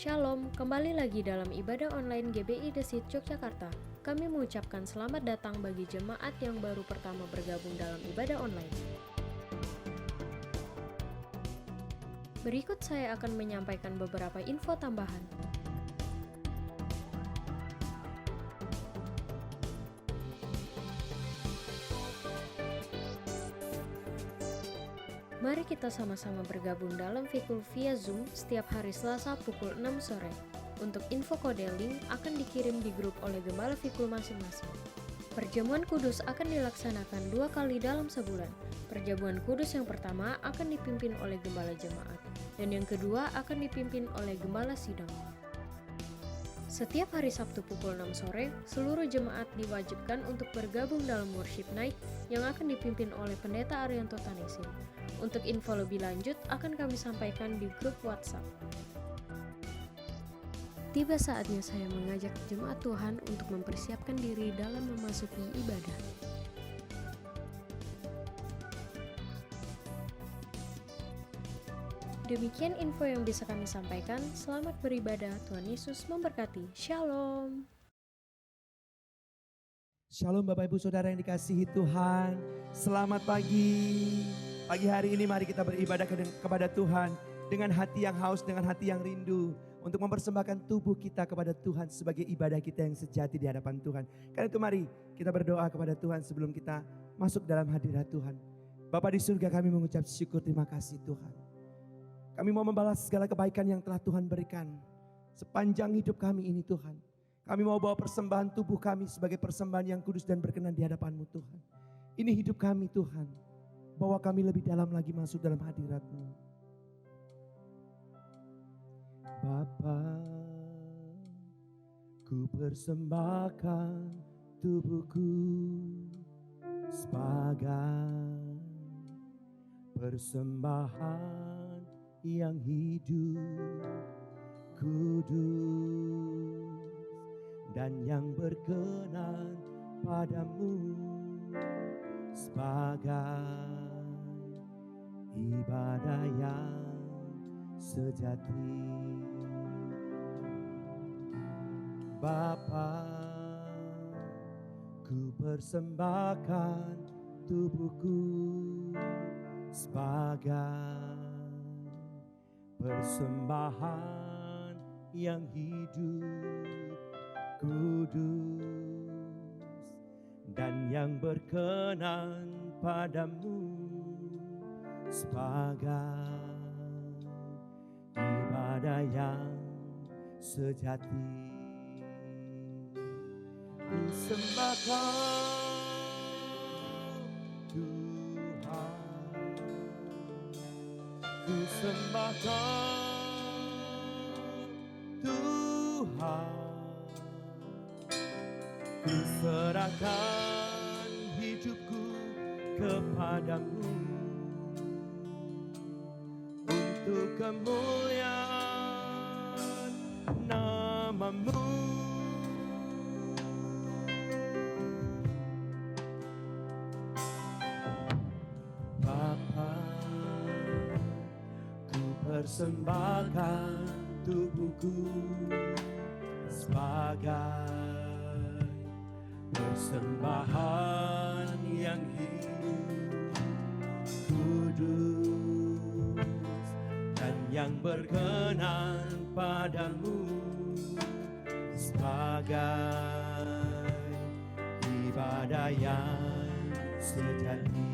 Shalom, kembali lagi dalam ibadah online GBI The Seed Yogyakarta. Kami mengucapkan selamat datang bagi jemaat yang baru pertama bergabung dalam ibadah online. Berikut saya akan menyampaikan beberapa info tambahan. Mari kita sama-sama bergabung dalam Fikul via Zoom setiap hari Selasa pukul 6 sore. Untuk info kode link akan dikirim di grup oleh gembala Fikul masing-masing. Perjamuan kudus akan dilaksanakan 2 kali dalam sebulan. Perjamuan kudus yang pertama akan dipimpin oleh gembala jemaat, dan yang kedua akan dipimpin oleh gembala sidang. Setiap hari Sabtu pukul 6 sore, seluruh jemaat diwajibkan untuk bergabung dalam worship night yang akan dipimpin oleh Pendeta Arianto Tanesin. Untuk info lebih lanjut akan kami sampaikan di grup WhatsApp. Tiba saatnya saya mengajak jemaat Tuhan untuk mempersiapkan diri dalam memasuki ibadah. Demikian info yang bisa kami sampaikan. Selamat beribadah, Tuhan Yesus memberkati. Shalom. Shalom Bapak Ibu Saudara yang dikasihi Tuhan. Selamat pagi. Pagi hari ini mari kita beribadah kepada Tuhan dengan hati yang haus, dengan hati yang rindu untuk mempersembahkan tubuh kita kepada Tuhan sebagai ibadah kita yang sejati di hadapan Tuhan. Karena itu mari kita berdoa kepada Tuhan sebelum kita masuk dalam hadirat Tuhan. Bapa di surga, kami mengucap syukur, terima kasih Tuhan. Kami mau membalas segala kebaikan yang telah Tuhan berikan sepanjang hidup kami ini Tuhan. Kami mau bawa persembahan tubuh kami sebagai persembahan yang kudus dan berkenan di hadapan-Mu Tuhan. Ini hidup kami Tuhan. Bawa kami lebih dalam lagi masuk dalam hadirat-Mu. Bapa, ku persembahkan tubuhku sebagai persembahan yang hidup, kudus, dan yang berkenan padamu, sebagai ibadah yang sejati. Bapa, ku persembahkan tubuhku sebagai persembahan yang hidup, kudus, dan yang berkenan padamu, sebagai ibadah yang sejati. Ku sembahkan Tuhan, ku sembahkan Tuhan, ku serahkan hidupku kepadamu untuk kemuliaan nama-Mu. Bapa, ku persembahkan tubuhku sebagai persembahan yang hidup, kudus, dan yang berkenan padamu, sebagai ibadah yang sejati.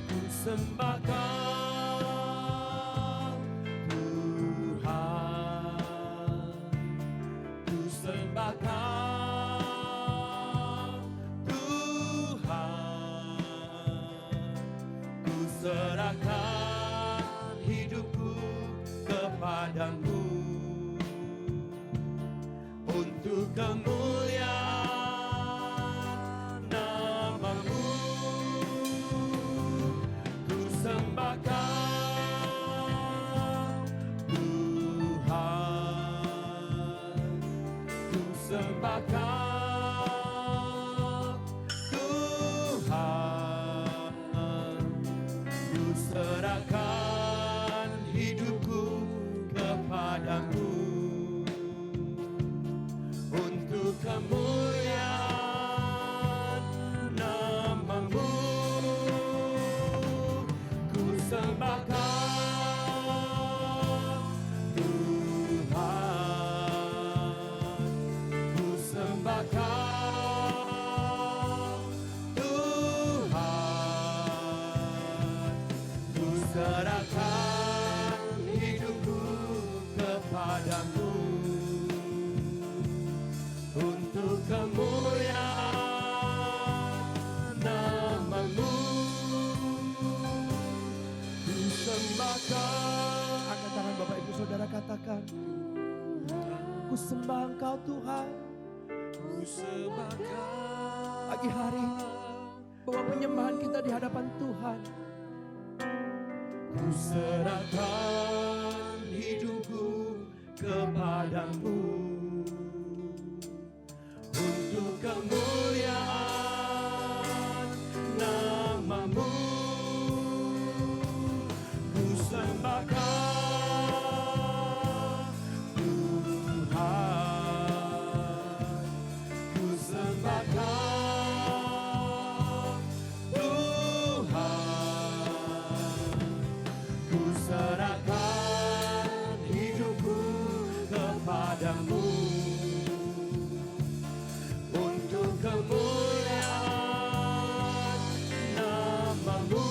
Ku sembahkan Tuhan, ku sembahkan Tuhan, ku serahkan hidupku kepadamu untuk kemuliaan nama-Mu. Ku sembahkan Tuhan, ku sembahkan Tuhan, ku serahkan Ku sembah Engkau Tuhan. Pagi hari ini bawa penyembahan kita di hadapan Tuhan. Ku serahkan hidupku kepadamu untuk kemuliaan nama-Mu. Ku sembahkan Tuhan, ku sembahkan Tuhan, ku serahkan hidupku kepadamu untuk kemuliaan nama-Mu.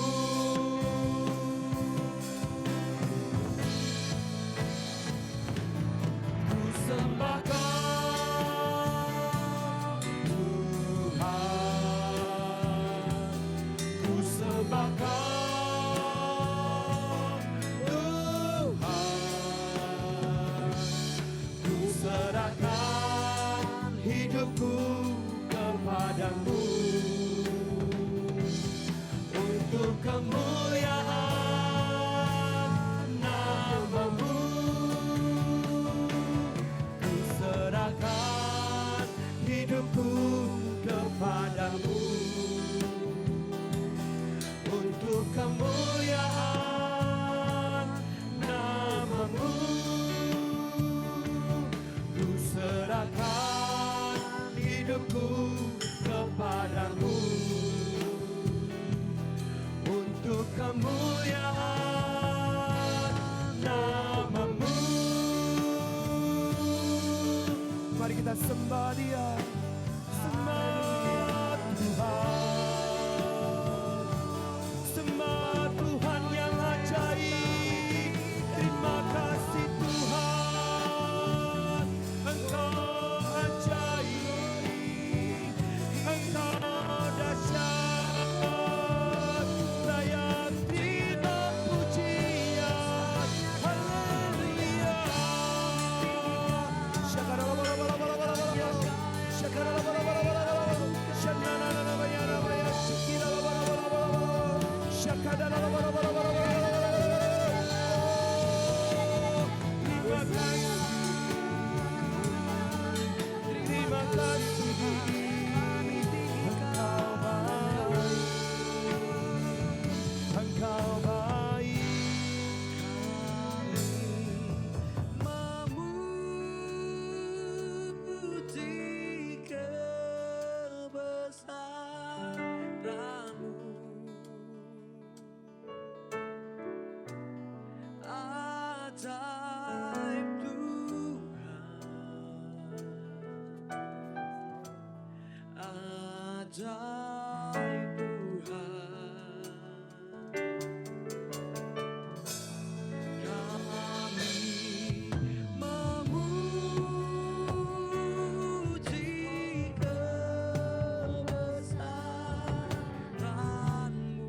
Ku sembahkan Tuhan, ku sembahkan Tuhan, ku serahkan hidupku kepadamu untuk kemuliaan nama-Mu. Ku serahkan hidupku kepadamu untuk kemuliaan nama-Mu. Ku serahkan hidupku kepadamu untuk kemuliaan nama-Mu. Mari kita sembah Dia. Sembah Tuhan. Sembah Tuhan yang ajaib. Terima kasih Tuhan. Engkau ajaib. Engkau dahsyat. Layak terima pujian. Haleluya. Terima kasih, Engkau baik, Engkau baik. Memuji kebesaran-Mu, ajaib Tuhan, ajaib Tuhan. Kami memuji kebesaran-Mu,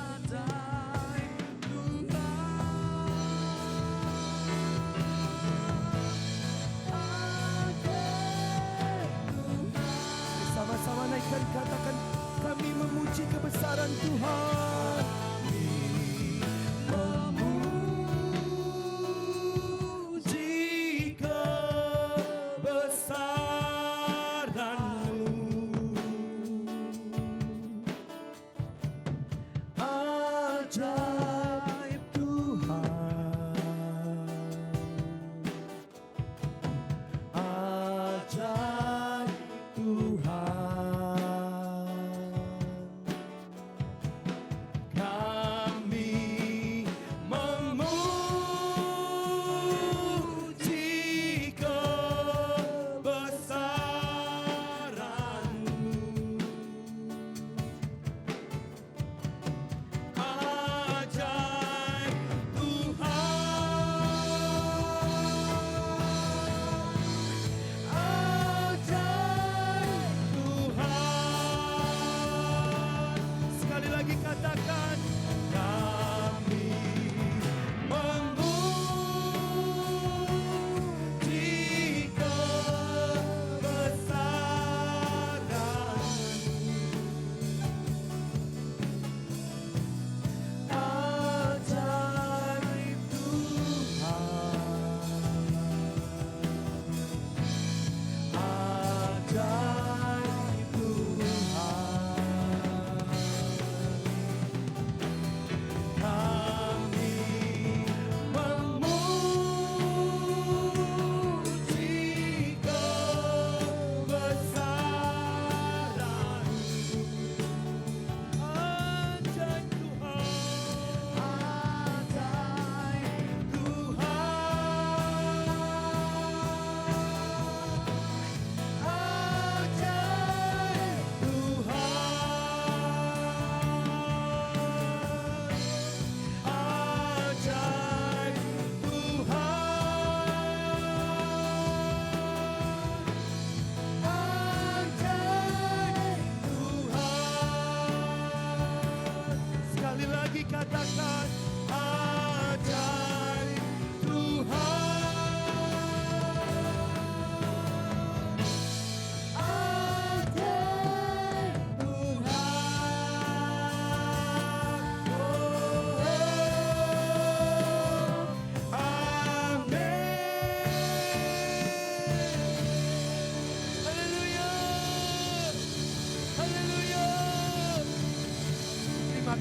ajaib Tuhan. Sama-sama naikkan, katakan, kami memuji kebesaran Tuhan. Memuji kebesaran-Mu, ajaib Tuhan, ajaib Tuhan. Kami memuji kebesaran-Mu, ajaib Tuhan, ajaib Tuhan. Sekali lagi katakan, kami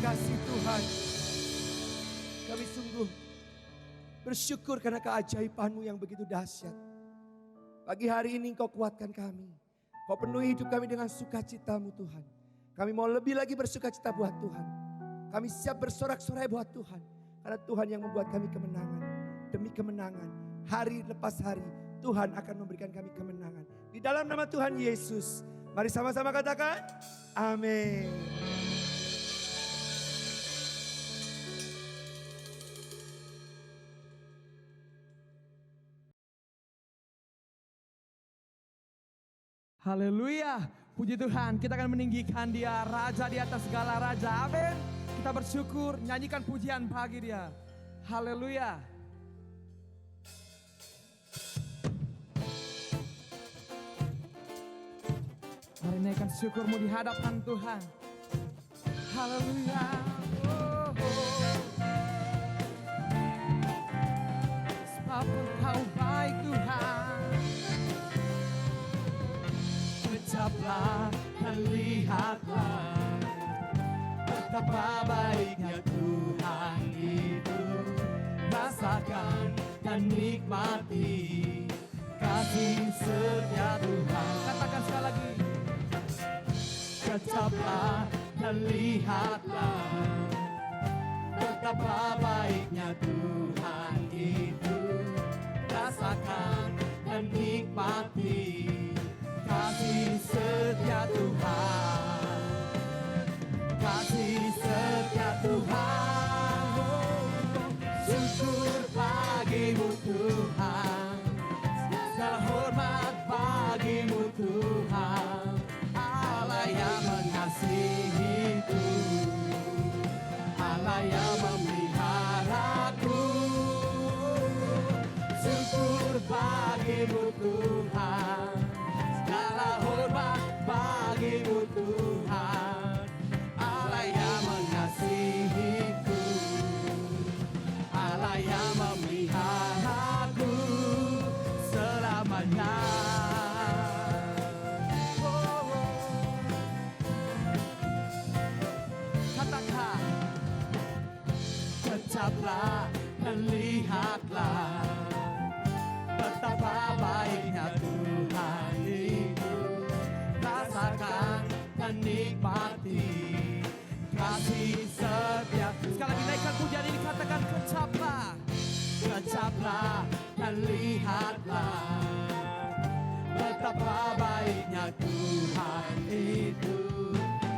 kasih Tuhan. Kami sungguh bersyukur karena keajaiban-Mu yang begitu dahsyat. Pagi hari ini Engkau kuatkan kami. Kau penuhi hidup kami dengan sukacita-Mu Tuhan. Kami mau lebih lagi bersukacita buat Tuhan. Kami siap bersorak-sorai buat Tuhan. Karena Tuhan yang membuat kami kemenangan. Demi kemenangan, hari lepas hari, Tuhan akan memberikan kami kemenangan. Di dalam nama Tuhan Yesus, mari sama-sama katakan, amin. Haleluya, puji Tuhan, kita akan meninggikan Dia, Raja di atas segala raja, amin. Kita bersyukur, nyanyikan pujian bagi Dia. Haleluya. Mari naikkan syukurmu di hadapan Tuhan. Haleluya. Oh, oh. Sebab Engkau baik Tuhan. Ucaplah dan lihatlah betapa baiknya Tuhan itu. Rasakan dan nikmati kasih setia Tuhan. Katakan sekali lagi. Ucaplah dan lihatlah betapa baiknya Tuhan itu. Rasakan dan nikmati kasih setia Tuhan, kasih setia Tuhan. Syukur bagimu Tuhan, segala hormat bagimu Tuhan, Allah yang mengasihiku, Allah yang memeliharaku. Syukur bagimu Tuhan, segala hormat bagimu Tuhan, Allah yang mengasihiku, Allah yang memeliharaku selamanya. Oh, oh. Katakan, ucaplah dan lihatlah betapa baiknya Tuhan itu. Rasakan dan nikmati kasih setia. Sekali lagi naikkan pujian ini, katakan kecaplah, kecaplah dan lihatlah betapa baiknya Tuhan itu.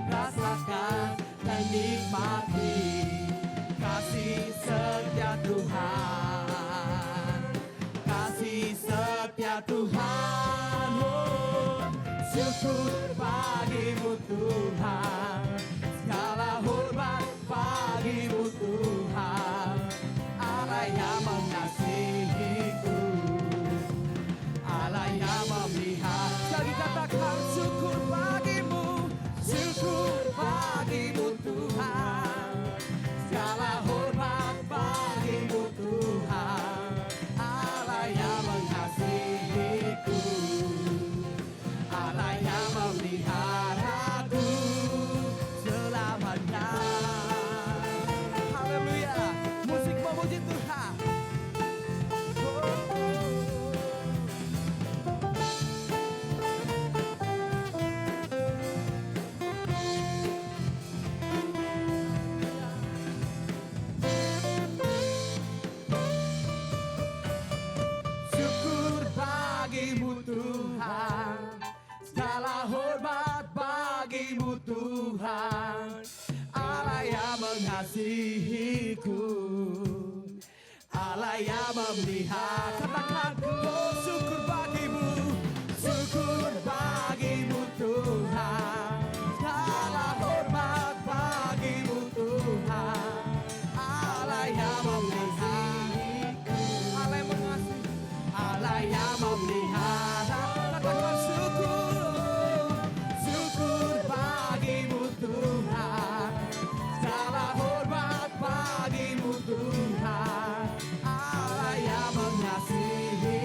Rasakan dan nikmati kasih setia Tuhan, kasih setia Tuhan. Oh, syukur bagimu Tuhan, segala hormat bagimu Tuhan, Allah yang mengasihiku, Allah yang memeliharaan. Sekali katakan syukur bagimu, syukur bagimu Tuhan, segala hormat bagimu Tuhan, Allah yang mengasihiku, Allah yang memeliharaku selamanya. Haleluya, musik memuji Tuhan. Syukur bagimu Tuhan, segala hormat bagimu Tuhan, Allah yang mengasihiku, Allah yang memelihara. Katakan, oh syukur bagimu, syukur bagimu Tuhan, segala hormat bagimu Tuhan, Allah yang memeliharaiku, Allah yang mengasihi, Allah yang memelihara. Katakan syukur, syukur bagimu Tuhan, segala hormat bagimu Tuhan, Allah yang mengasihi.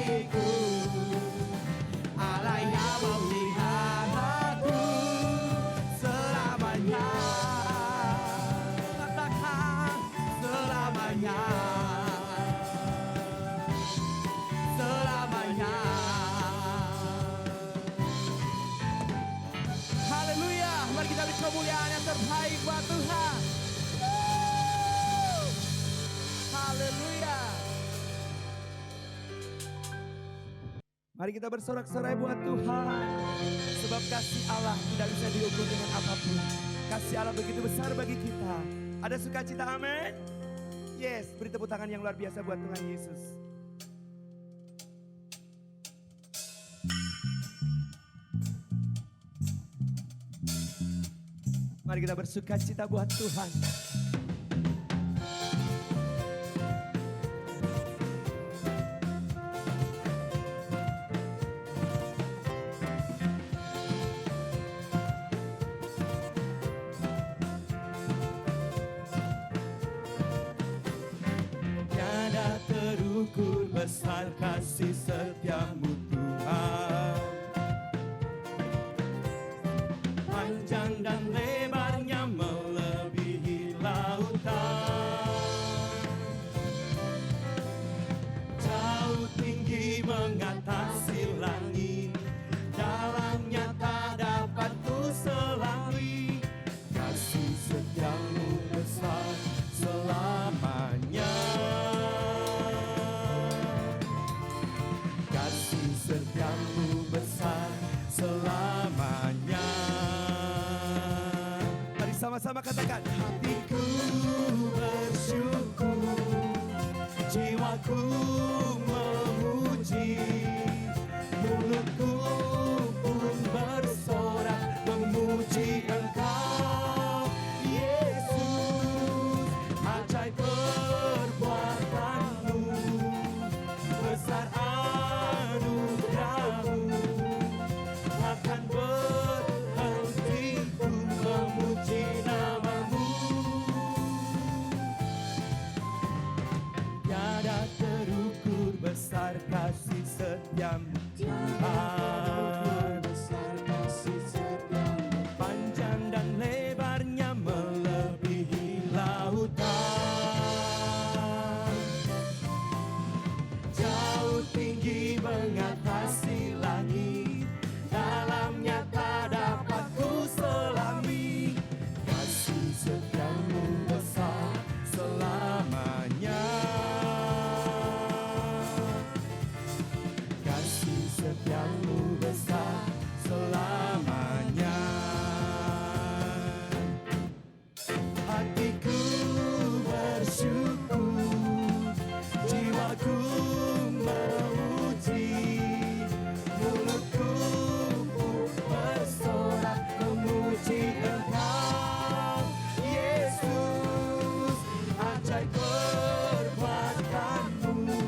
buat Tuhan. Haleluya. Mari kita bersorak-sorai buat Tuhan. Sebab kasih Allah tidak bisa diukur dengan apapun. Kasih Allah begitu besar bagi kita. Ada sukacita, amin? Yes, beri tepuk tangan yang luar biasa buat Tuhan Yesus. Mari kita bersukacita buat Tuhan. Tiada terukur besar kasih setiamu Tuhan. Panjang dan lebarnya melebihi lautan. Jauh tinggi mengatasi langit, dalamnya tak dapat ku selami. Kasih setiamu besar selamanya. Kasih setiamu besar selamanya. Mari sama-sama katakan, hatiku bersyukur, jiwaku memuji, mulutku pun bersorak memuji Engkau, Yesus. Ajaib perbuatanmu, besar anugerahmu, takkan berhenti ku memuji namamu. Tiada terukur besar kasih setiamu Tuhan. Panjang dan lebarnya melebihi lautan. Jauh tinggi mengatasi langit, dalamnya tak dapat ku selami. Kasih setiamu besar selamanya. Kasih setiamu besar selamanya. Hatiku bersyukur, jiwaku memuji, mulutku pun bersorak memuji Engkau, Yesus. Ajaib perbuatanmu,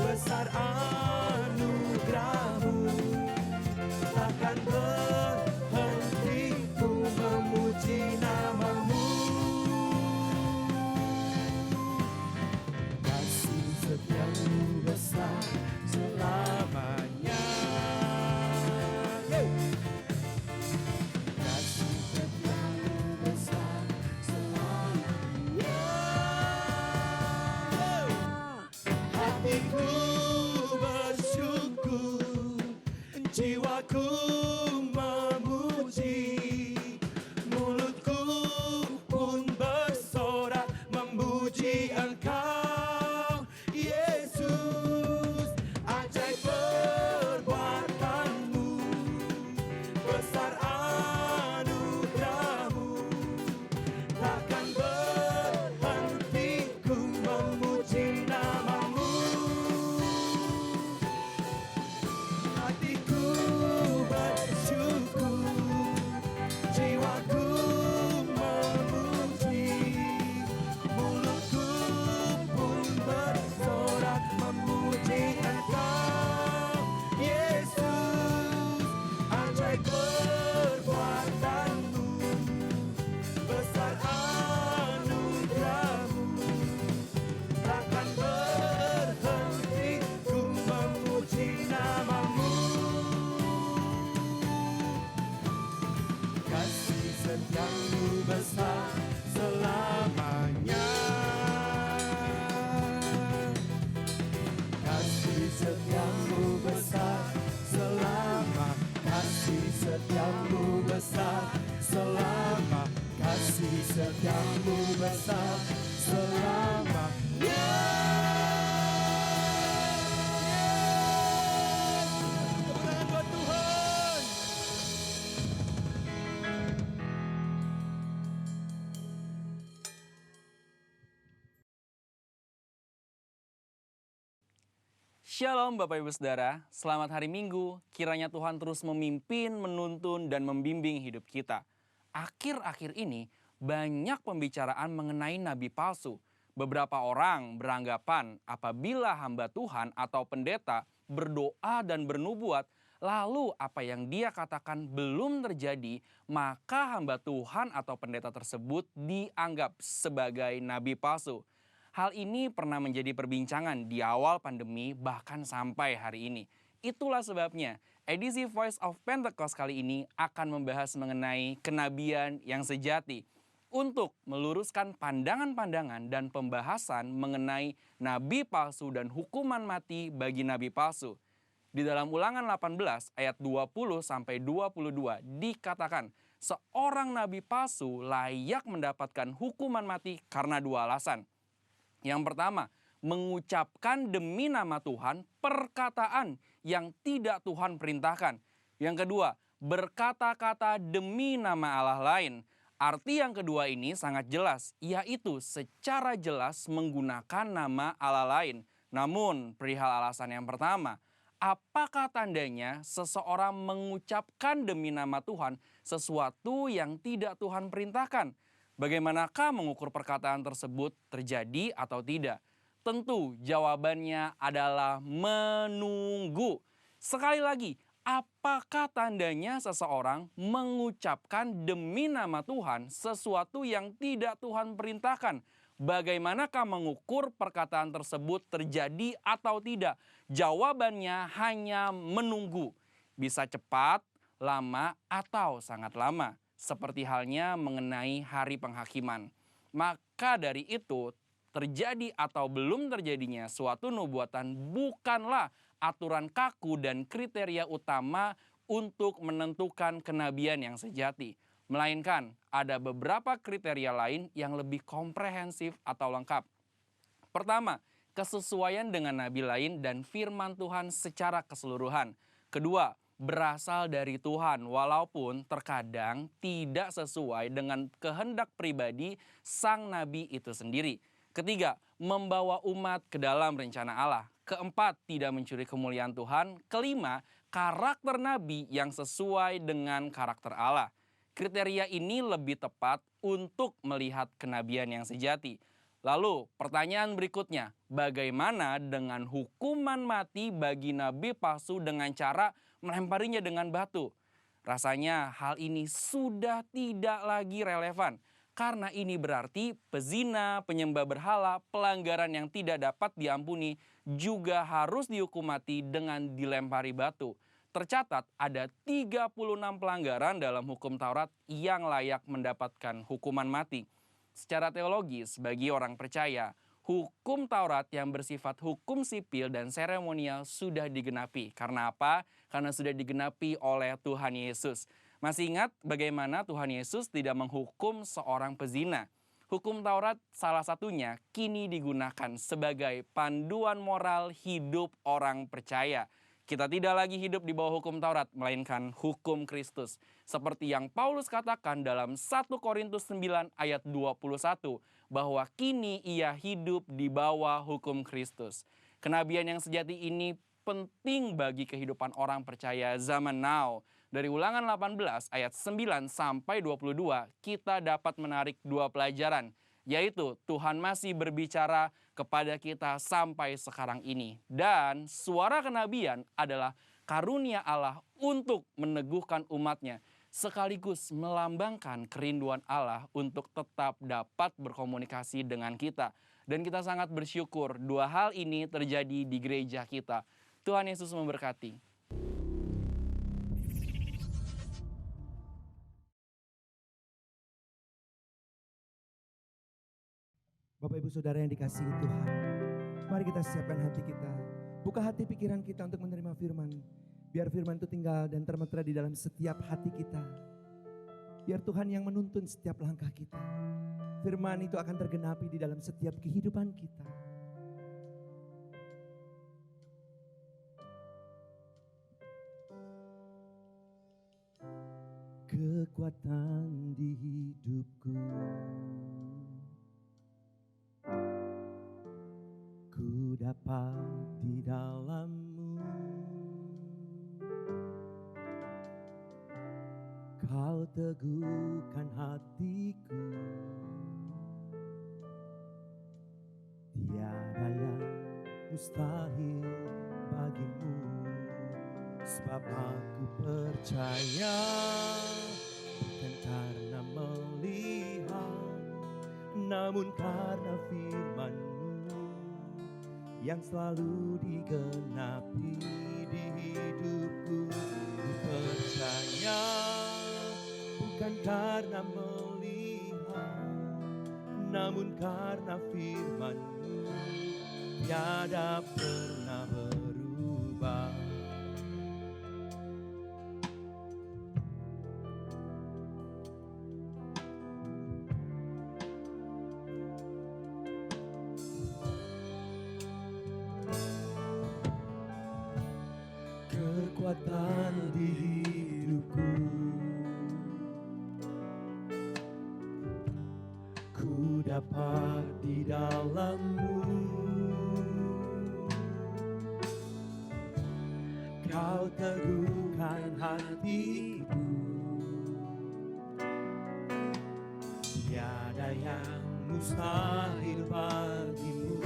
besar anugerahmu, takkan berhenti ku memuji namamu. Kasih setiamu besar selamanya. Kasih setiamu besar selamanya. Hatiku bersyukur, jiwaku memuji, mulutku pun bersorak memuji Engkau, Yesus. Ajaib perbuatanmu, besar anugerahmu, takkan berhenti ku memuji namamu. Hatiku bersyukur, setiamu besar selamanya. Tepuk tangan buat Tuhan. Shalom Bapak Ibu Saudara, selamat hari Minggu. Kiranya Tuhan terus memimpin, menuntun, dan membimbing hidup kita. Akhir-akhir ini banyak pembicaraan mengenai nabi palsu. Beberapa orang beranggapan apabila hamba Tuhan atau pendeta berdoa dan bernubuat, lalu apa yang dia katakan belum terjadi, maka hamba Tuhan atau pendeta tersebut dianggap sebagai nabi palsu. Hal ini pernah menjadi perbincangan di awal pandemi bahkan sampai hari ini. Itulah sebabnya edisi Voice of Pentecost kali ini akan membahas mengenai kenabian yang sejati. Untuk meluruskan pandangan-pandangan dan pembahasan mengenai nabi palsu dan hukuman mati bagi nabi palsu. Di dalam Ulangan 18 ayat 20-22 dikatakan seorang nabi palsu layak mendapatkan hukuman mati karena dua alasan. Yang pertama, mengucapkan demi nama Tuhan perkataan yang tidak Tuhan perintahkan. Yang kedua, berkata-kata demi nama Allah lain. Arti yang kedua ini sangat jelas, yaitu secara jelas menggunakan nama Allah lain. Namun, perihal alasan yang pertama, apakah tandanya seseorang mengucapkan demi nama Tuhan sesuatu yang tidak Tuhan perintahkan? Bagaimanakah mengukur perkataan tersebut terjadi atau tidak? Tentu jawabannya adalah menunggu. Sekali lagi, apakah tandanya seseorang mengucapkan demi nama Tuhan sesuatu yang tidak Tuhan perintahkan? Bagaimanakah mengukur perkataan tersebut terjadi atau tidak? Jawabannya hanya menunggu. Bisa cepat, lama, atau sangat lama. Seperti halnya mengenai hari penghakiman. Maka dari itu, terjadi atau belum terjadinya suatu nubuatan bukanlah aturan kaku dan kriteria utama untuk menentukan kenabian yang sejati. Melainkan ada beberapa kriteria lain yang lebih komprehensif atau lengkap. Pertama, kesesuaian dengan nabi lain dan firman Tuhan secara keseluruhan. Kedua, berasal dari Tuhan walaupun terkadang tidak sesuai dengan kehendak pribadi sang nabi itu sendiri. Ketiga, membawa umat ke dalam rencana Allah. Keempat, tidak mencuri kemuliaan Tuhan. Kelima, karakter nabi yang sesuai dengan karakter Allah. Kriteria ini lebih tepat untuk melihat kenabian yang sejati. Lalu pertanyaan berikutnya, bagaimana dengan hukuman mati bagi nabi palsu dengan cara melemparinya dengan batu? Rasanya hal ini sudah tidak lagi relevan. Karena ini berarti pezina, penyembah berhala, pelanggaran yang tidak dapat diampuni juga harus dihukum mati dengan dilempari batu. Tercatat ada 36 pelanggaran dalam hukum Taurat yang layak mendapatkan hukuman mati. Secara teologis, bagi orang percaya, hukum Taurat yang bersifat hukum sipil dan seremonial sudah digenapi. Karena apa? Karena sudah digenapi oleh Tuhan Yesus. Masih ingat bagaimana Tuhan Yesus tidak menghukum seorang pezina? Hukum Taurat salah satunya kini digunakan sebagai panduan moral hidup orang percaya. Kita tidak lagi hidup di bawah hukum Taurat, melainkan hukum Kristus. Seperti yang Paulus katakan dalam 1 Korintus 9 ayat 21, bahwa kini ia hidup di bawah hukum Kristus. Kenabian yang sejati ini penting bagi kehidupan orang percaya zaman now. Dari Ulangan 18 ayat 9 sampai 22, kita dapat menarik dua pelajaran, yaitu Tuhan masih berbicara kepada kita sampai sekarang ini. Dan suara kenabian adalah karunia Allah untuk meneguhkan umatnya, sekaligus melambangkan kerinduan Allah untuk tetap dapat berkomunikasi dengan kita. Dan kita sangat bersyukur dua hal ini terjadi di gereja kita. Tuhan Yesus memberkati. Bapak Ibu Saudara yang dikasihi Tuhan, mari kita siapkan hati kita. Buka hati pikiran kita untuk menerima firman. Biar firman itu tinggal dan termetra di dalam setiap hati kita. Biar Tuhan yang menuntun setiap langkah kita. firman itu akan tergenapi di dalam setiap kehidupan kita. Kekuatan di hidupku, ku dapat di dalam-Mu. Kau teguhkan hatiku, tiada yang mustahil bagimu. Sebab aku percaya, bukan karena melihat, namun karena firman-Mu yang selalu digenapi di hidupku. Ku percaya, bukan karena melihat, namun karena firman-Mu tiada pernah berubah. Kekuatan di hidupku, ku dapat di dalam-Mu. Kau teguhkan hatiku, tiada yang mustahil bagimu.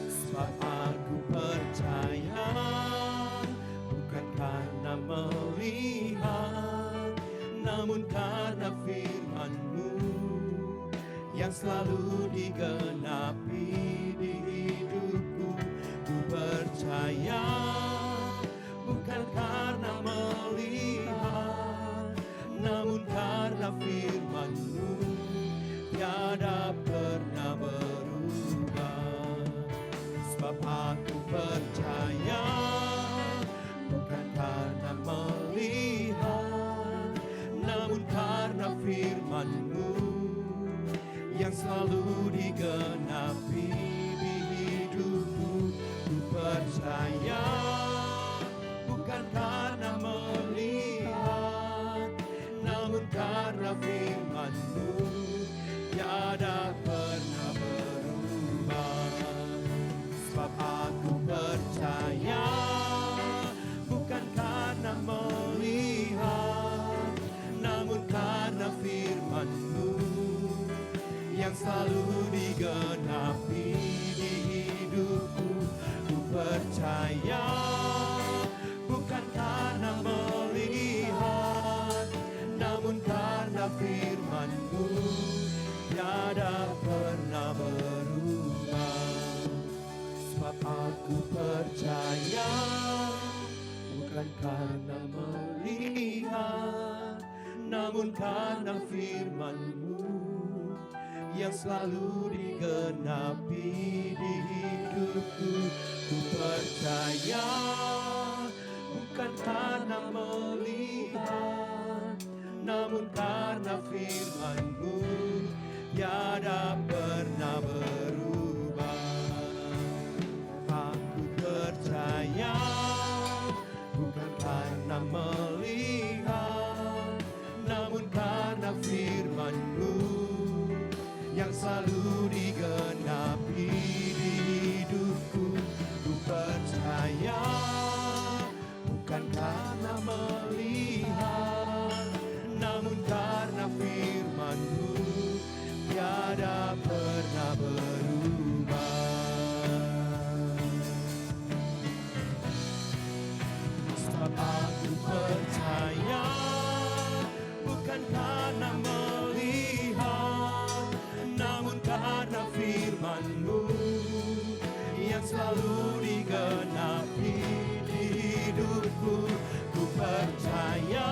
Sebab aku percaya, bukan karena melihat, namun karena firman-Mu yang selalu digenapi di hidupku. Ku percaya, bukan karena melihat, namun karena firman-Mu tiada pernah berubah. Sebab aku percaya, bukan karena melihat, namun karena firman-Mu yang selalu digenapi di hidupku. Ku percaya, bukan karena melihat, namun karena firman-Mu tiada pernah berubah. Sebab aku percaya, bukan karena melihat, namun karena firman-Mu yang selalu digenapi di hidupku. Ku percaya, bukan karena melihat, namun karena firman-Mu tiada pernah berubah. Sebab aku percaya, bukan karena melihat, namun karena firman-Mu yang selalu digenapi di hidupku. Ku percaya, bukan karena melihat, namun karena firman-Mu tiada pernah berubah. Aku percaya, bukan karena melihat, namun karena firman-Mu yang selalu digenapi di hidupku. Ku percaya, bukan karena melihat, namun karena firman-Mu tiada pernah berubah. Sebab aku percaya, bukan karena melihat, namun karena firman-Mu yang selalu digenapi di hidupku. Ku percaya,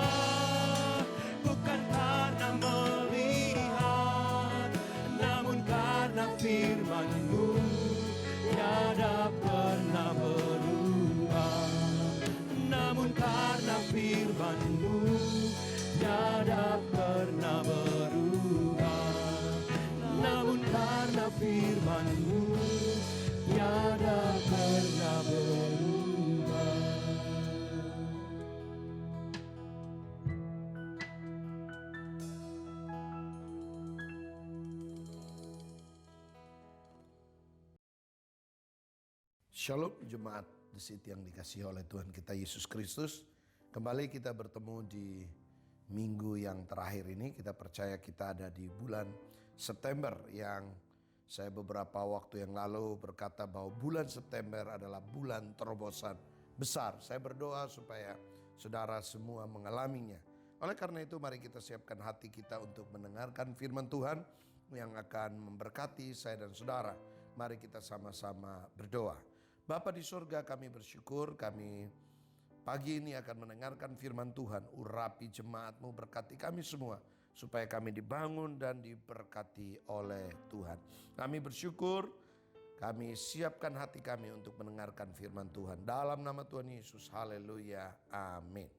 bukan karena melihat, namun karena firman-Mu tiada pernah berubah. Namun karena firman-Mu tiada pernah berubah. firman-Mu tiada pernah berubah. Shalom jemaat The City yang dikasihi oleh Tuhan kita Yesus Kristus. Kembali kita bertemu di minggu yang terakhir ini. Kita percaya kita ada di bulan September yang saya beberapa waktu yang lalu berkata bahwa bulan September adalah bulan terobosan besar. Saya berdoa supaya saudara semua mengalaminya. Oleh karena itu mari kita siapkan hati kita untuk mendengarkan firman Tuhan yang akan memberkati saya dan saudara. Mari kita sama-sama berdoa. Bapa di surga, kami bersyukur kami pagi ini akan mendengarkan firman Tuhan. Urapi jemaat-Mu, berkati kami semua supaya kami dibangun dan diberkati oleh Tuhan. Kami bersyukur, kami siapkan hati kami untuk mendengarkan firman Tuhan. Dalam nama Tuhan Yesus, haleluya, amin.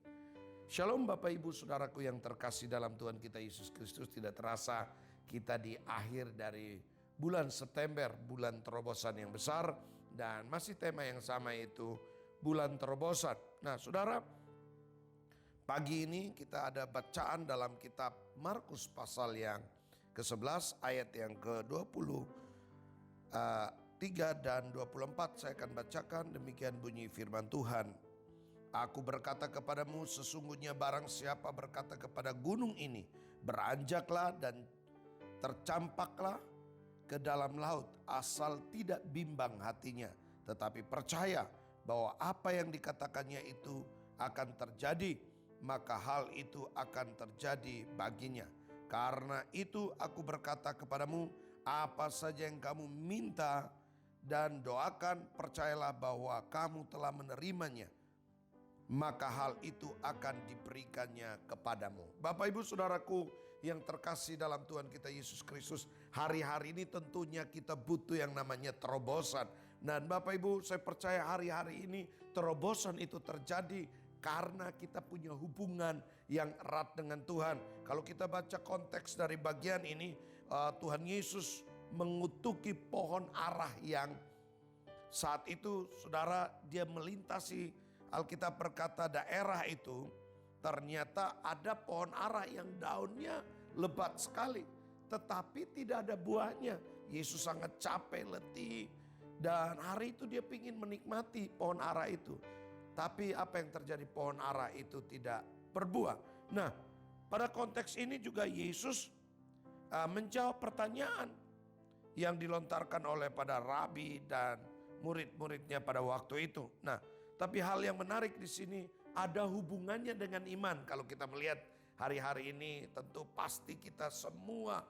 Shalom Bapak Ibu Saudaraku yang terkasih dalam Tuhan kita Yesus Kristus. Tidak terasa kita di akhir dari bulan September, bulan terobosan yang besar. Dan masih tema yang sama, itu bulan terobosan. Nah saudara, pagi ini kita ada bacaan dalam kitab Markus pasal yang ke-11 ayat yang ke-23 dan 24. Saya akan bacakan, demikian bunyi firman Tuhan. Aku berkata kepadamu, sesungguhnya barang siapa berkata kepada gunung ini, beranjaklah dan tercampaklah ke dalam laut, asal tidak bimbang hatinya, tetapi percaya bahwa apa yang dikatakannya itu akan terjadi, maka hal itu akan terjadi baginya. Karena itu aku berkata kepadamu, apa saja yang kamu minta dan doakan, percayalah bahwa kamu telah menerimanya, maka hal itu akan diberikannya kepadamu. Bapak Ibu Saudaraku yang terkasih dalam Tuhan kita Yesus Kristus, hari-hari ini tentunya kita butuh yang namanya terobosan. Dan Bapak Ibu, saya percaya hari-hari ini terobosan itu terjadi karena kita punya hubungan yang erat dengan Tuhan. Kalau kita baca konteks dari bagian ini, Tuhan Yesus mengutuki pohon arah yang saat itu saudara dia melintasi, Alkitab berkata daerah itu. Ternyata ada pohon arah yang daunnya lebat sekali, tetapi tidak ada buahnya. Yesus sangat capek, letih, dan hari itu dia ingin menikmati pohon arah itu. Tapi apa yang terjadi, pohon arah itu tidak berbuah. Nah, pada konteks ini juga Yesus menjawab pertanyaan yang dilontarkan oleh pada rabi dan murid-muridnya pada waktu itu. Nah, tapi hal yang menarik di sini ada hubungannya dengan iman. Kalau kita melihat hari-hari ini, tentu pasti kita semua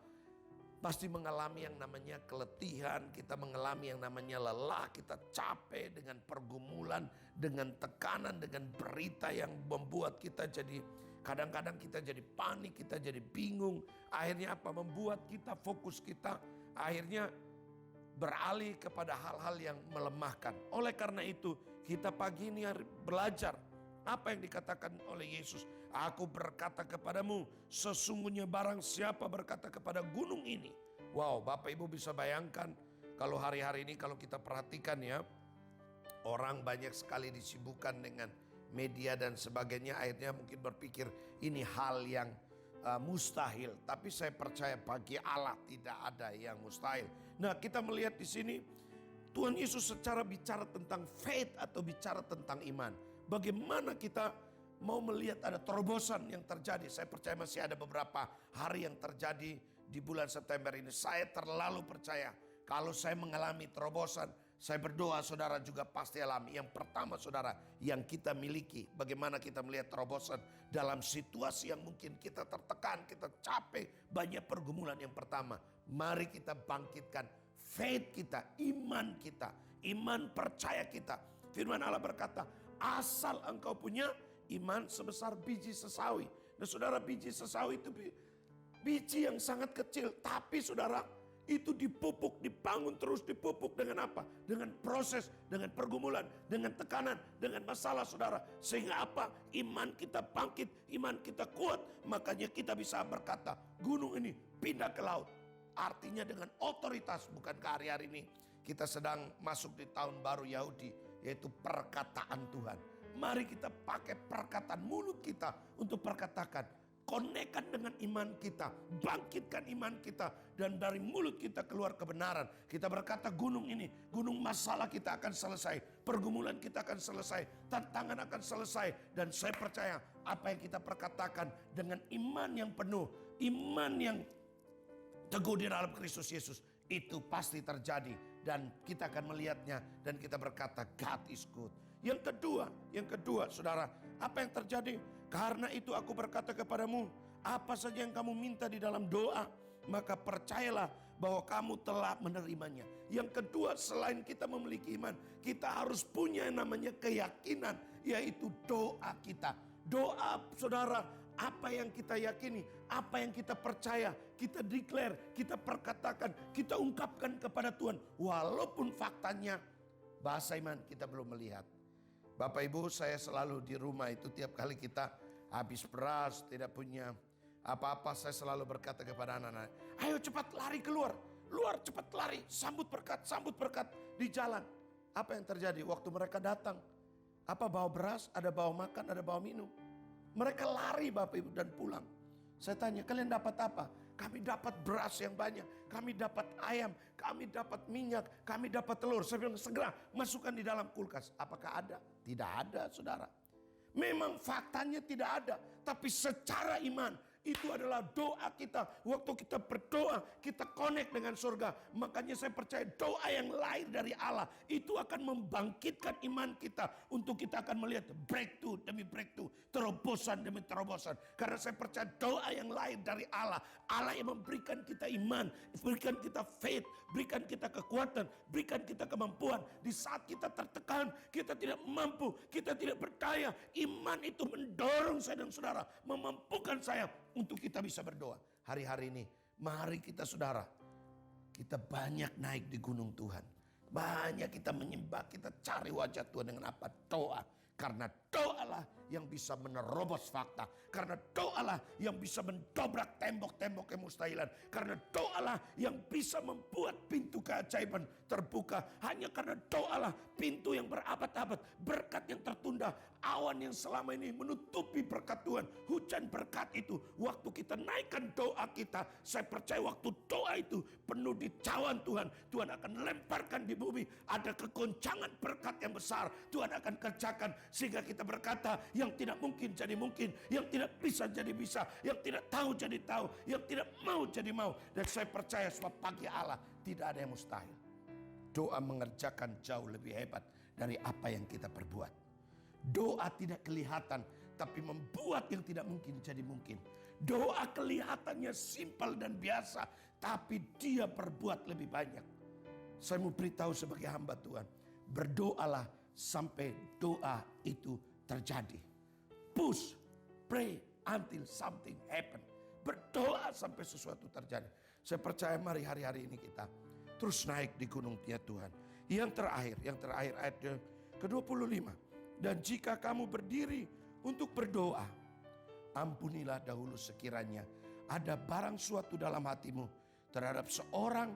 pasti mengalami yang namanya keletihan, kita mengalami yang namanya lelah, kita capek dengan pergumulan, dengan tekanan, dengan berita yang membuat kita jadi kadang-kadang kita jadi panik, kita jadi bingung. Akhirnya apa? Membuat kita fokus kita akhirnya beralih kepada hal-hal yang melemahkan. Oleh karena itu, kita pagi ini harus belajar apa yang dikatakan oleh Yesus. Aku berkata kepadamu, sesungguhnya barang siapa berkata kepada gunung ini. Wow, Bapak Ibu bisa bayangkan kalau hari-hari ini kalau kita perhatikan ya, orang banyak sekali disibukkan dengan media dan sebagainya. Akhirnya mungkin berpikir ini hal yang mustahil. Tapi saya percaya bagi Allah tidak ada yang mustahil. Nah, kita melihat di sini Tuhan Yesus secara bicara tentang faith atau bicara tentang iman. Bagaimana kita mau melihat ada terobosan yang terjadi. Saya percaya masih ada beberapa hari yang terjadi di bulan September ini. Saya terlalu percaya kalau saya mengalami terobosan, saya berdoa saudara juga pasti alami. Yang pertama saudara, yang kita miliki, bagaimana kita melihat terobosan dalam situasi yang mungkin kita tertekan, kita capek, banyak pergumulan. Yang pertama, mari kita bangkitkan faith kita, iman percaya kita. Firman Allah berkata, asal engkau punya iman sebesar biji sesawi. Nah saudara, biji sesawi itu biji yang sangat kecil. Tapi saudara, itu dipupuk, dibangun terus dipupuk dengan apa? Dengan proses, dengan pergumulan, dengan tekanan, dengan masalah saudara. Sehingga apa? Iman kita bangkit, iman kita kuat. Makanya kita bisa berkata, gunung ini pindah ke laut. artinya dengan otoritas. Bukankah hari-hari ini kita sedang masuk di tahun baru Yahudi, yaitu perkataan Tuhan. Mari kita pakai perkataan mulut kita untuk perkatakan. Konekkan dengan iman kita, bangkitkan iman kita, dan dari mulut kita keluar kebenaran. Kita berkata gunung ini, gunung masalah kita akan selesai, pergumulan kita akan selesai, tantangan akan selesai. Dan saya percaya apa yang kita perkatakan dengan iman yang penuh, iman yang teguh di dalam Kristus Yesus, itu pasti terjadi. Dan kita akan melihatnya dan kita berkata God is good. Yang kedua saudara, apa yang terjadi? Karena itu aku berkata kepadamu, apa saja yang kamu minta di dalam doa, maka percayalah bahwa kamu telah menerimanya. Yang kedua, selain kita memiliki iman, kita harus punya yang namanya keyakinan, yaitu doa kita. Doa saudara, apa yang kita yakini, apa yang kita percaya, kita declare, kita perkatakan, kita ungkapkan kepada Tuhan. Walaupun faktanya bahasa iman kita belum melihat. Bapak Ibu, saya selalu di rumah itu tiap kali kita habis beras, tidak punya apa-apa, saya selalu berkata kepada anak-anak, ayo cepat lari keluar, cepat lari, sambut berkat di jalan. Apa yang terjadi waktu mereka datang? Apa bawa beras, ada bawa makan, ada bawa minum. Mereka lari Bapak Ibu dan pulang. Saya tanya, kalian dapat apa? Kami dapat beras yang banyak, kami dapat ayam, kami dapat minyak, kami dapat telur. Saya bilang segera masukkan di dalam kulkas. Apakah ada? Tidak ada saudara. Memang faktanya tidak ada. Tapi secara iman itu adalah doa kita. Waktu kita berdoa, kita connect dengan surga. Makanya saya percaya doa yang lahir dari Allah itu akan membangkitkan iman kita. Untuk kita akan melihat breakthrough demi breakthrough, terobosan demi terobosan. Karena saya percaya doa yang lahir dari Allah, Allah yang memberikan kita iman, berikan kita faith, berikan kita kekuatan, berikan kita kemampuan. Di saat kita tertekan, kita tidak mampu, kita tidak berdaya, iman itu mendorong saya dan saudara, memampukan saya untuk kita bisa berdoa. Hari-hari ini mari kita saudara, kita banyak naik di gunung Tuhan. Banyak kita menyembah, kita cari wajah Tuhan dengan apa? Doa. Karena doalah yang bisa menerobos fakta. Karena doalah yang bisa mendobrak tembok-tembok kemustahilan. Karena doalah yang bisa membuat pintu keajaiban terbuka. Hanya karena doalah pintu yang berabad-abad, berkat yang tertunda, awan yang selama ini menutupi berkat Tuhan, hujan berkat itu. Waktu kita naikkan doa kita, saya percaya waktu doa itu penuh di cawan Tuhan, Tuhan akan lemparkan di bumi. Ada kegoncangan berkat yang besar Tuhan akan kerjakan. Sehingga kita berkata yang tidak mungkin jadi mungkin, yang tidak bisa jadi bisa, yang tidak tahu jadi tahu, yang tidak mau jadi mau. Dan saya percaya sebab bagi Allah tidak ada yang mustahil. Doa mengerjakan jauh lebih hebat dari apa yang kita perbuat. Doa tidak kelihatan tapi membuat yang tidak mungkin jadi mungkin. Doa kelihatannya simpel dan biasa tapi dia berbuat lebih banyak. Saya mau beritahu sebagai hamba Tuhan, berdoalah sampai doa itu terjadi. Push, pray until something happen. Berdoa sampai sesuatu terjadi. Saya percaya mari hari-hari ini kita terus naik di gunung Dia Tuhan. Yang terakhir ayat ke-25. Dan jika kamu berdiri untuk berdoa, ampunilah dahulu sekiranya ada barang suatu dalam hatimu terhadap seorang,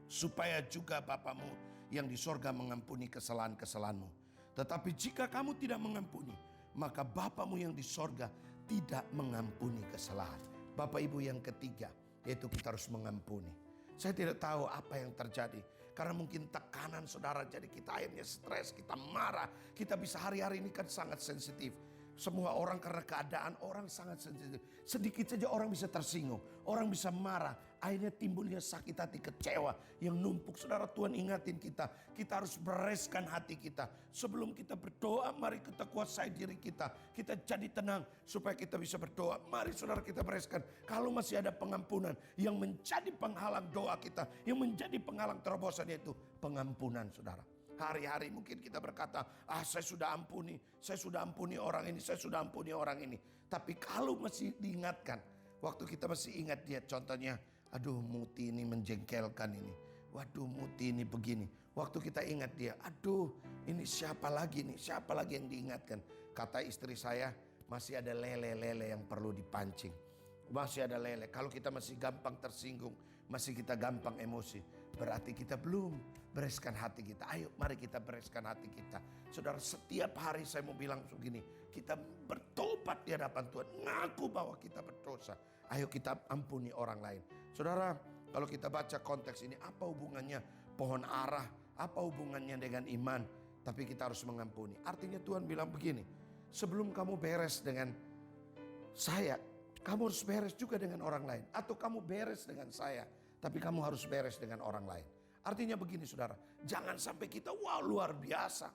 supaya juga Bapamu yang di sorga mengampuni kesalahan-kesalahanmu. Tetapi jika kamu tidak mengampuni, maka Bapamu yang di sorga tidak mengampuni kesalahan. Bapak Ibu yang ketiga, yaitu kita harus mengampuni. Saya tidak tahu apa yang terjadi. Karena mungkin tekanan saudara, jadi kita akhirnya stres, kita marah. Kita bisa hari-hari ini kan sangat sensitif. Semua orang karena keadaan orang sangat sensitif. Sedikit saja orang bisa tersinggung, orang bisa marah. Akhirnya timbulnya sakit hati, kecewa yang numpuk. Saudara, Tuhan ingatin kita, kita harus bereskan hati kita. Sebelum kita berdoa, mari kita kuasai diri kita. Kita jadi tenang supaya kita bisa berdoa. Mari saudara kita bereskan. Kalau masih ada pengampunan yang menjadi penghalang doa kita, yang menjadi penghalang terobosan, yaitu pengampunan saudara. Hari-hari mungkin kita berkata, saya sudah ampuni orang ini, saya sudah ampuni orang ini. Tapi kalau masih diingatkan, waktu kita masih ingat dia, contohnya, aduh Muti ini menjengkelkan ini. Waduh Muti ini begini. Waktu kita ingat dia, aduh ini siapa lagi yang diingatkan. Kata istri saya, masih ada lele-lele yang perlu dipancing. Masih ada lele. Kalau kita masih gampang tersinggung, masih kita gampang emosi, berarti kita belum bereskan hati kita. Ayo mari kita bereskan hati kita. Saudara, setiap hari saya mau bilang begini, kita bertobat di hadapan Tuhan, ngaku bahwa kita berdosa. Ayo kita ampuni orang lain. Saudara, kalau kita baca konteks ini, apa hubungannya pohon arah, apa hubungannya dengan iman? Tapi kita harus mengampuni. Artinya Tuhan bilang begini, sebelum kamu beres dengan saya, kamu harus beres juga dengan orang lain. Atau kamu beres dengan saya, tapi kamu harus beres dengan orang lain. Artinya begini saudara, jangan sampai kita luar biasa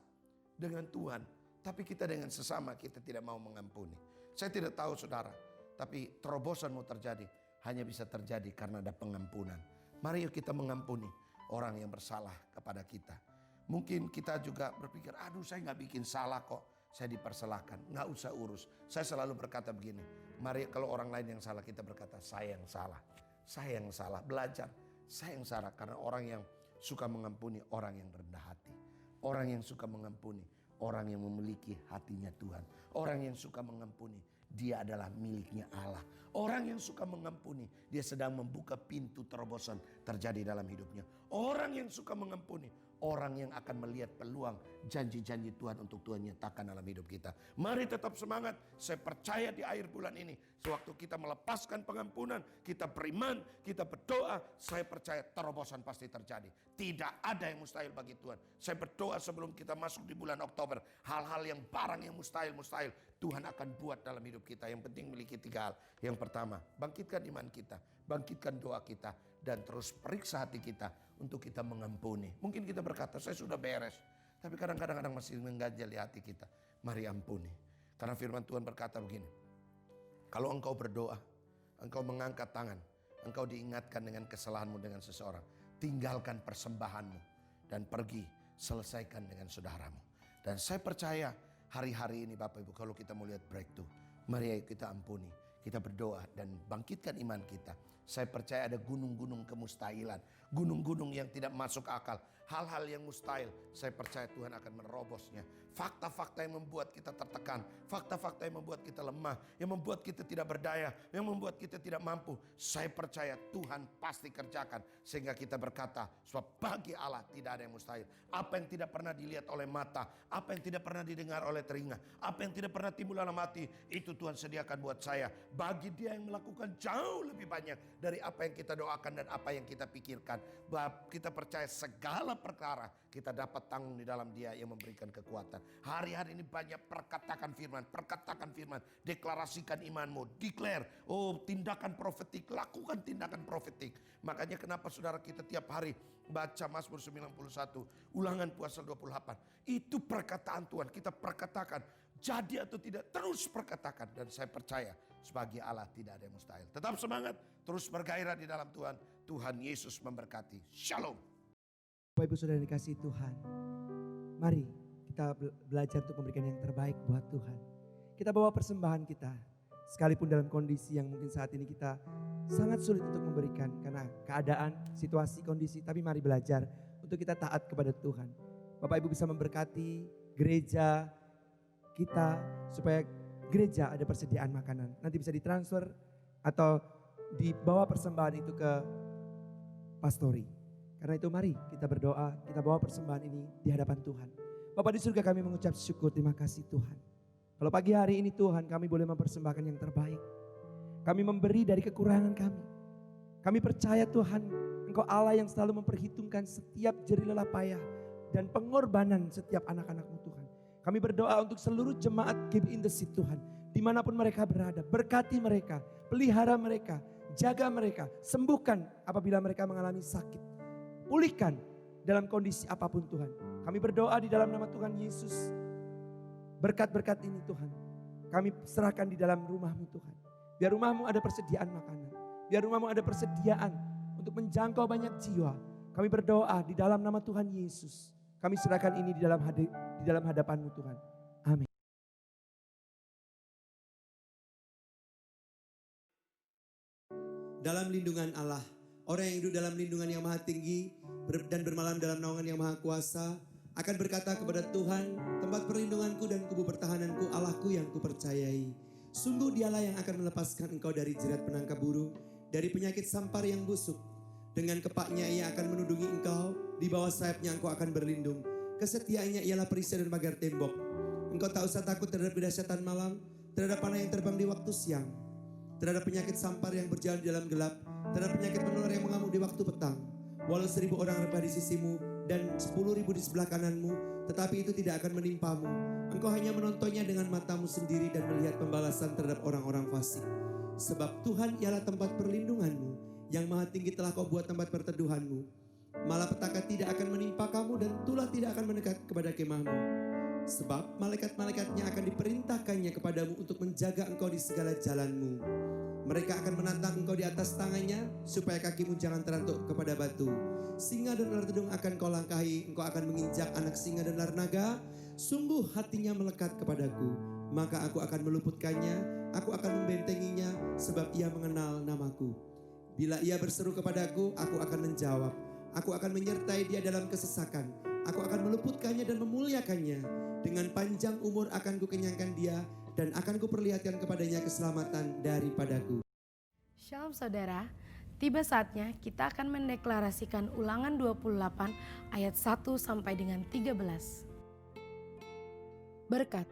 dengan Tuhan, tapi kita dengan sesama kita tidak mau mengampuni. Saya tidak tahu saudara, tapi terobosan mau terjadi hanya bisa terjadi karena ada pengampunan. Mari yuk kita mengampuni orang yang bersalah kepada kita. Mungkin kita juga berpikir, aduh saya gak bikin salah kok, saya dipersalahkan. Gak usah urus. Saya selalu berkata begini, mari kalau orang lain yang salah kita berkata, saya yang salah. Saya yang salah, belajar. Saya yang salah karena orang yang suka mengampuni orang yang rendah hati. Orang yang suka mengampuni orang yang memiliki hatinya Tuhan. Orang yang suka mengampuni, dia adalah miliknya Allah. Orang yang suka mengampuni, dia sedang membuka pintu terobosan terjadi dalam hidupnya. Orang yang suka mengampuni, orang yang akan melihat peluang janji-janji Tuhan untuk Tuhan nyatakan dalam hidup kita. Mari tetap semangat. Saya percaya di akhir bulan ini, sewaktu kita melepaskan pengampunan, kita beriman, kita berdoa, saya percaya terobosan pasti terjadi. Tidak ada yang mustahil bagi Tuhan. Saya berdoa sebelum kita masuk di bulan Oktober, hal-hal yang barang yang mustahil Tuhan akan buat dalam hidup kita. Yang penting memiliki 3 hal. Yang pertama, bangkitkan iman kita, bangkitkan doa kita, dan terus periksa hati kita untuk kita mengampuni. Mungkin kita berkata, saya sudah beres, tapi kadang-kadang masih mengganjal di hati kita. Mari ampuni. Karena firman Tuhan berkata begini, kalau engkau berdoa, engkau mengangkat tangan, engkau diingatkan dengan kesalahanmu dengan seseorang, tinggalkan persembahanmu dan pergi selesaikan dengan saudaramu. Dan saya percaya hari-hari ini Bapak Ibu, kalau kita mau lihat breakthrough, mari ayo kita ampuni, kita berdoa dan bangkitkan iman kita. Saya percaya ada gunung-gunung kemustahilan, gunung-gunung yang tidak masuk akal, hal-hal yang mustahil. Saya percaya Tuhan akan menerobosnya. Fakta-fakta yang membuat kita tertekan, fakta-fakta yang membuat kita lemah, yang membuat kita tidak berdaya, yang membuat kita tidak mampu. Saya percaya Tuhan pasti kerjakan sehingga kita berkata, sebab bagi Allah tidak ada yang mustahil. Apa yang tidak pernah dilihat oleh mata, apa yang tidak pernah didengar oleh telinga, apa yang tidak pernah timbul dalam hati, itu Tuhan sediakan buat saya. Bagi Dia yang melakukan jauh lebih banyak dari apa yang kita doakan dan apa yang kita pikirkan. Kita percaya segala perkara kita dapat tanggung di dalam Dia yang memberikan kekuatan. Hari-hari ini banyak perkatakan firman, deklarasikan imanmu, declare, tindakan profetik, lakukan tindakan profetik. Makanya kenapa saudara kita tiap hari baca Mazmur 91, Ulangan pasal 28. Itu perkataan Tuhan, kita perkatakan, jadi atau tidak terus perkatakan. Dan saya percaya sebagai Allah tidak ada yang mustahil. Tetap semangat, terus bergairah di dalam Tuhan. Tuhan Yesus memberkati. Shalom. Bapak Ibu Saudara dikasihi Tuhan, mari kita belajar untuk memberikan yang terbaik buat Tuhan. Kita bawa persembahan kita, sekalipun dalam kondisi yang mungkin saat ini kita sangat sulit untuk memberikan karena keadaan, situasi, kondisi. Tapi mari belajar untuk kita taat kepada Tuhan. Bapak Ibu bisa memberkati gereja kita supaya gereja ada persediaan makanan. Nanti bisa ditransfer atau dibawa persembahan itu ke pastori. Karena itu mari kita berdoa, kita bawa persembahan ini di hadapan Tuhan. Bapak di surga, kami mengucap syukur, terima kasih Tuhan. Kalau pagi hari ini Tuhan kami boleh mempersembahkan yang terbaik. Kami memberi dari kekurangan kami. Kami percaya Tuhan, Engkau Allah yang selalu memperhitungkan setiap jerih lelah payah dan pengorbanan setiap anak-anak-Mu Tuhan. Kami berdoa untuk seluruh jemaat Give in the Seed Tuhan. Dimanapun mereka berada, berkati mereka, pelihara mereka, jaga mereka, sembuhkan apabila mereka mengalami sakit. Pulihkan dalam kondisi apapun Tuhan. Kami berdoa di dalam nama Tuhan Yesus. Berkat-berkat ini Tuhan, kami serahkan di dalam rumah-Mu Tuhan. Biar rumah-Mu ada persediaan makanan. Biar rumah-Mu ada persediaan untuk menjangkau banyak jiwa. Kami berdoa di dalam nama Tuhan Yesus. Kami serahkan ini di dalam hadapan-Mu Tuhan. Amin. Dalam lindungan Allah, orang yang hidup dalam lindungan yang maha tinggi dan bermalam dalam naungan yang maha kuasa akan berkata kepada Tuhan, tempat perlindunganku dan kubu pertahananku, Allahku yang kupercayai. Sungguh Dialah yang akan melepaskan engkau dari jerat penangkap burung, dari penyakit sampar yang busuk. Dengan kepaknya ia akan menundungi engkau, di bawah sayapnya engkau akan berlindung. Kesetiaannya ialah perisai dan pagar tembok. Engkau tak usah takut terhadap kedahsyatan malam, terhadap panah yang terbang di waktu siang, terhadap penyakit sampar yang berjalan di dalam gelap, terhadap penyakit menular yang mengamuk di waktu petang. Walau 1000 orang rebah di sisimu dan 10.000 di sebelah kananmu, tetapi itu tidak akan menimpamu. Engkau hanya menontonnya dengan matamu sendiri dan melihat pembalasan terhadap orang-orang fasik. Sebab Tuhan ialah tempat perlindunganmu, yang maha tinggi telah kau buat tempat perteduhanmu. Malapetaka tidak akan menimpa kamu dan tulah tidak akan mendekat kepada kemahmu. Sebab malaikat-malaikatnya akan diperintahkannya kepadamu untuk menjaga engkau di segala jalanmu. Mereka akan menantang engkau di atas tangannya, supaya kakimu jangan terantuk kepada batu. Singa dan ular tedung akan kau langkahi, engkau akan menginjak anak singa dan ular naga. Sungguh hatinya melekat kepadaku, maka aku akan meluputkannya, aku akan membentenginya, sebab ia mengenal namaku. Bila ia berseru kepadaku, aku akan menjawab. Aku akan menyertai dia dalam kesesakan. Aku akan meluputkannya dan memuliakannya. Dengan panjang umur akan kukenyangkan dia, dan akan kuperlihatkan kepadanya keselamatan daripadaku. Shalom saudara, tiba saatnya kita akan mendeklarasikan Ulangan 28 ayat 1 sampai dengan 13. Berkat.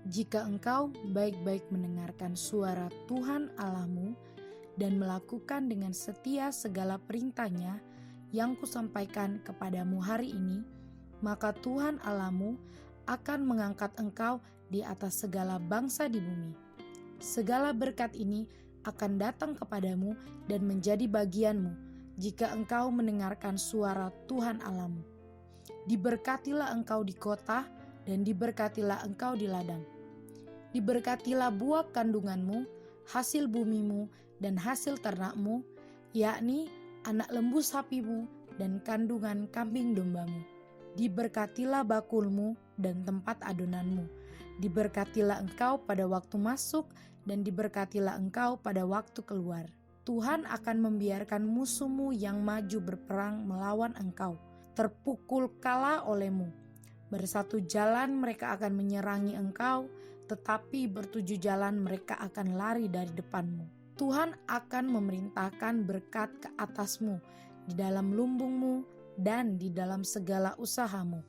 Jika engkau baik-baik mendengarkan suara Tuhan Allahmu dan melakukan dengan setia segala perintahnya yang kusampaikan kepadamu hari ini, maka Tuhan Allahmu akan mengangkat engkau di atas segala bangsa di bumi. Segala berkat ini akan datang kepadamu dan menjadi bagianmu jika engkau mendengarkan suara Tuhan Allahmu. Diberkatilah engkau di kota dan diberkatilah engkau di ladang. Diberkatilah buah kandunganmu, hasil bumimu, dan hasil ternakmu, yakni anak lembu sapimu dan kandungan kambing dombamu. Diberkatilah bakulmu dan tempat adonanmu. Diberkatilah engkau pada waktu masuk dan diberkatilah engkau pada waktu keluar. Tuhan akan membiarkan musuhmu yang maju berperang melawan engkau terpukul kalah olehmu. Bersatu jalan mereka akan menyerangi engkau, tetapi bertujuh jalan mereka akan lari dari depanmu. Tuhan akan memerintahkan berkat ke atasmu di dalam lumbungmu dan di dalam segala usahamu.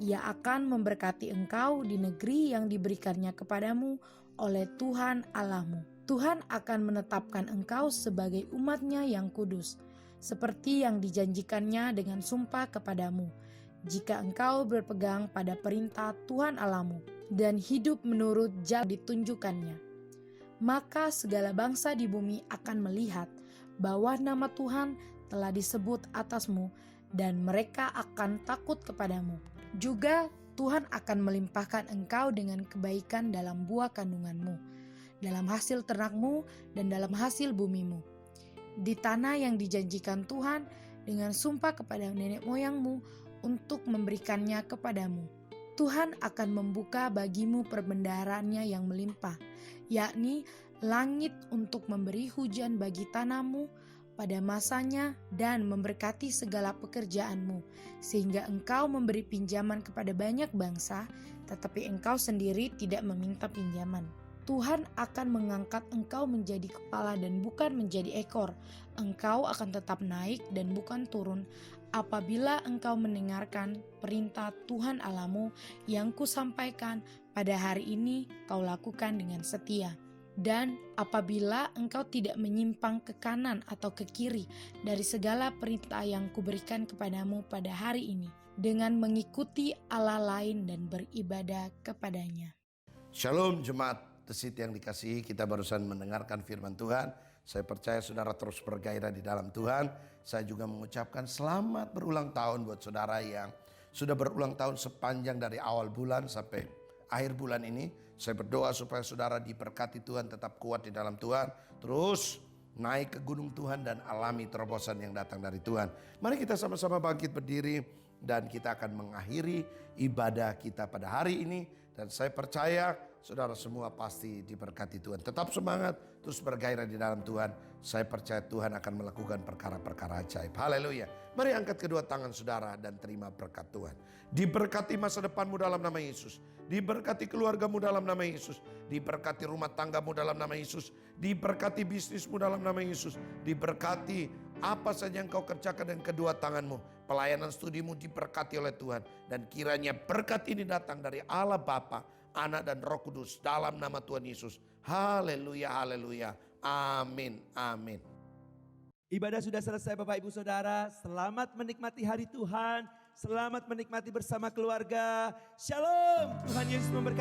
Ia akan memberkati engkau di negeri yang diberikannya kepadamu oleh Tuhan Allahmu. Tuhan akan menetapkan engkau sebagai umat-Nya yang kudus, seperti yang dijanjikannya dengan sumpah kepadamu, jika engkau berpegang pada perintah Tuhan Allahmu dan hidup menurut jalan ditunjukkannya. Maka segala bangsa di bumi akan melihat bahwa nama Tuhan telah disebut atasmu dan mereka akan takut kepadamu. Juga Tuhan akan melimpahkan engkau dengan kebaikan dalam buah kandunganmu, dalam hasil ternakmu dan dalam hasil bumimu. Di tanah yang dijanjikan Tuhan dengan sumpah kepada nenek moyangmu untuk memberikannya kepadamu. Tuhan akan membuka bagimu perbendaharaannya yang melimpah, yakni langit untuk memberi hujan bagi tanahmu pada masanya dan memberkati segala pekerjaanmu, sehingga engkau memberi pinjaman kepada banyak bangsa, tetapi engkau sendiri tidak meminta pinjaman. Tuhan akan mengangkat engkau menjadi kepala dan bukan menjadi ekor. Engkau akan tetap naik dan bukan turun, apabila engkau mendengarkan perintah Tuhan Allahmu yang kusampaikan pada hari ini kau lakukan dengan setia. Dan apabila engkau tidak menyimpang ke kanan atau ke kiri dari segala perintah yang kuberikan kepadamu pada hari ini, dengan mengikuti Allah lain dan beribadah kepadanya. Shalom jemaat Tesit yang dikasihi, kita barusan mendengarkan firman Tuhan. Saya percaya saudara terus bergairah di dalam Tuhan. Saya juga mengucapkan selamat berulang tahun buat saudara yang sudah berulang tahun sepanjang dari awal bulan sampai akhir bulan ini. Saya berdoa supaya saudara diberkati Tuhan, tetap kuat di dalam Tuhan, terus naik ke gunung Tuhan dan alami terobosan yang datang dari Tuhan. Mari kita sama-sama bangkit berdiri dan kita akan mengakhiri ibadah kita pada hari ini. Dan saya percaya saudara semua pasti diberkati Tuhan. Tetap semangat, terus bergairah di dalam Tuhan. Saya percaya Tuhan akan melakukan perkara-perkara ajaib. Haleluya. Mari angkat kedua tangan saudara dan terima berkat Tuhan. Diberkati masa depanmu dalam nama Yesus. Diberkati keluargamu dalam nama Yesus. Diberkati rumah tanggamu dalam nama Yesus. Diberkati bisnismu dalam nama Yesus. Diberkati Apa saja yang kau kerjakan dengan kedua tanganmu, pelayanan studimu diberkati oleh Tuhan. Dan kiranya berkat ini datang dari Allah Bapa, Anak dan Roh Kudus dalam nama Tuhan Yesus. Haleluya, haleluya. Amin, amin. Ibadah sudah selesai Bapak Ibu Saudara. Selamat menikmati hari Tuhan. Selamat menikmati bersama keluarga. Shalom. Tuhan Yesus memberkati.